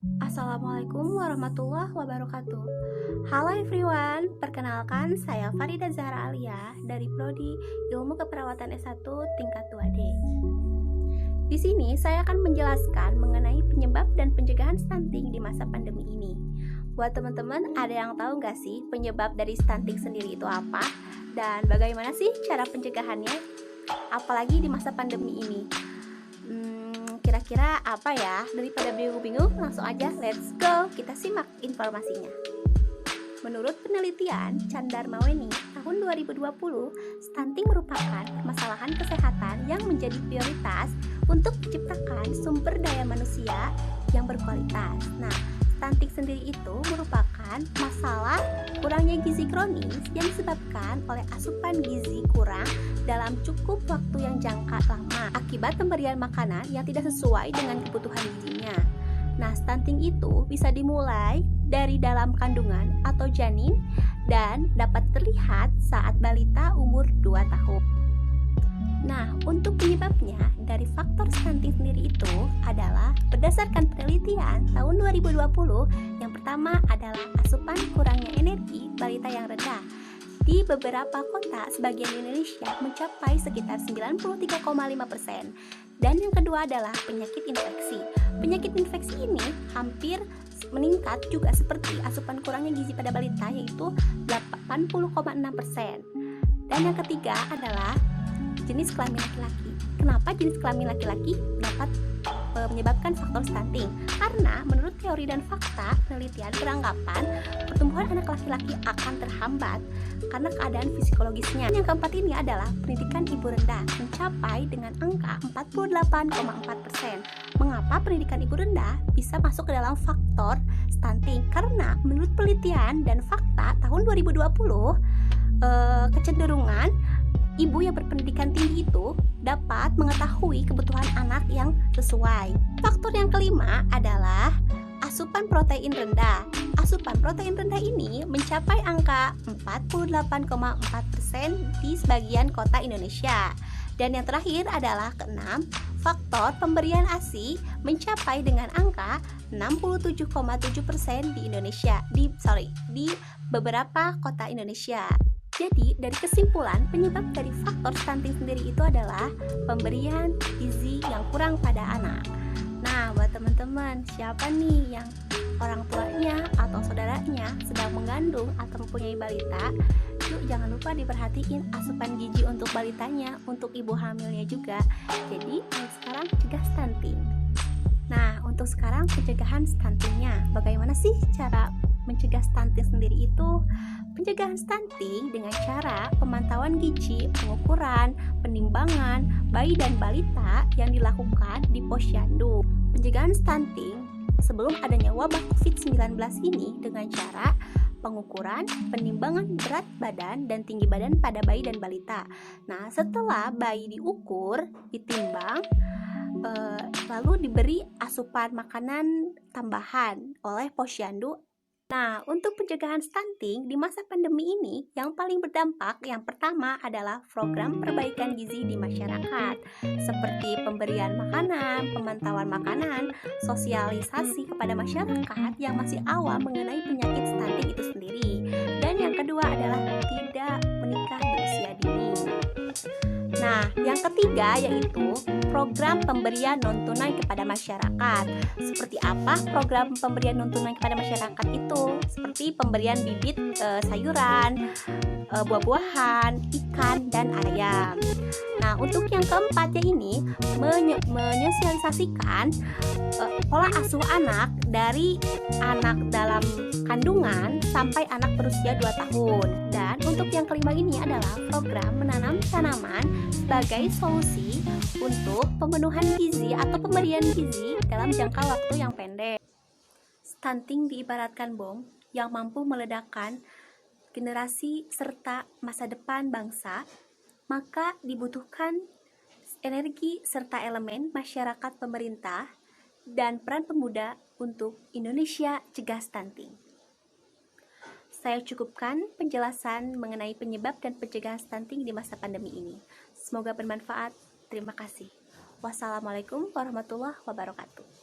Assalamualaikum warahmatullahi wabarakatuh. Halo everyone, perkenalkan saya Farida Zahra Alia dari Prodi Ilmu Keperawatan S1 tingkat 2D. Di sini saya akan menjelaskan mengenai penyebab dan pencegahan stunting di masa pandemi ini. Buat teman-teman, ada yang tahu nggak sih penyebab dari stunting sendiri itu apa? Dan bagaimana sih cara pencegahannya? Apalagi di masa pandemi ini. Kira-kira apa ya? Daripada bingung-bingung, langsung aja let's go, kita simak informasinya. Menurut penelitian Chandar Maweni tahun 2020, stunting merupakan permasalahan kesehatan yang menjadi prioritas untuk menciptakan sumber daya manusia yang berkualitas. Nah, stunting sendiri itu merupakan masalah kurangnya gizi kronis yang disebabkan oleh asupan gizi kurang dalam cukup waktu yang jangka lama akibat pemberian makanan yang tidak sesuai dengan kebutuhan gizinya. Nah, stunting itu bisa dimulai dari dalam kandungan atau janin dan dapat terlihat saat balita umur 2 tahun. Nah, untuk penyebabnya dari faktor stunting sendiri itu adalah berdasarkan penelitian tahun 2020, yang pertama adalah asupan kurangnya energi balita yang rendah. Di beberapa kota sebagian Indonesia mencapai sekitar 93,5%. Dan yang kedua adalah penyakit infeksi. Penyakit infeksi ini hampir meningkat juga seperti asupan kurangnya gizi pada balita, yaitu 80,6%. Dan yang ketiga adalah jenis kelamin laki-laki. Kenapa jenis kelamin laki-laki dapat menyebabkan faktor stunting? Karena menurut teori dan fakta penelitian beranggapan pertumbuhan anak laki-laki akan terhambat karena keadaan psikologisnya. Yang keempat ini adalah pendidikan ibu rendah mencapai dengan angka 48,4%. Mengapa pendidikan ibu rendah bisa masuk ke dalam faktor stunting? Karena menurut penelitian dan fakta tahun 2020, kecenderungan ibu yang berpendidikan tinggi itu dapat mengetahui kebutuhan anak yang sesuai. Faktor yang kelima adalah asupan protein rendah. Asupan protein rendah ini mencapai angka 48,4% di sebagian kota Indonesia. Dan yang terakhir adalah keenam, faktor pemberian ASI mencapai dengan angka 67,7% di Indonesia. Di beberapa kota Indonesia. Jadi, dari kesimpulan, penyebab dari faktor stunting sendiri itu adalah pemberian gizi yang kurang pada anak. Nah, buat teman-teman, siapa nih yang orang tuanya atau saudaranya sedang mengandung atau mempunyai balita, yuk jangan lupa diperhatiin asupan gizi untuk balitanya, untuk ibu hamilnya juga. Jadi, sekarang cegah stunting. Nah, untuk sekarang pencegahan stuntingnya, bagaimana sih cara mencegah stunting sendiri itu? Pencegahan stunting dengan cara pemantauan gizi, pengukuran, penimbangan bayi dan balita yang dilakukan di posyandu. Pencegahan stunting sebelum adanya wabah COVID-19 ini dengan cara pengukuran, penimbangan berat badan dan tinggi badan pada bayi dan balita. Nah, setelah bayi diukur, ditimbang, lalu diberi asupan makanan tambahan oleh posyandu. Nah, untuk pencegahan stunting di masa pandemi ini, yang paling berdampak yang pertama adalah program perbaikan gizi di masyarakat, seperti pemberian makanan, pemantauan makanan, sosialisasi kepada masyarakat yang masih awam mengenai penyakit stunting itu sendiri. Dan yang kedua adalah tidak menikah di usia dini. Nah, yang ketiga yaitu program pemberian non-tunai kepada masyarakat. Seperti apa program pemberian non-tunai kepada masyarakat itu? Seperti pemberian bibit sayuran, buah-buahan, ikan, dan ayam. Nah, untuk yang keempatnya ini menyosialisasikan pola asuh anak dari anak dalam kandungan sampai anak berusia 2 tahun. Dan untuk yang kelima ini adalah program menanam tanaman sebagai solusi untuk pemenuhan gizi atau pemberian gizi dalam jangka waktu yang pendek. Stunting diibaratkan bom yang mampu meledakkan generasi serta masa depan bangsa, maka dibutuhkan energi serta elemen masyarakat, pemerintah, dan peran pemuda untuk Indonesia cegah stunting. Saya cukupkan penjelasan mengenai penyebab dan pencegahan stunting di masa pandemi ini. Semoga bermanfaat. Terima kasih. Wassalamualaikum warahmatullahi wabarakatuh.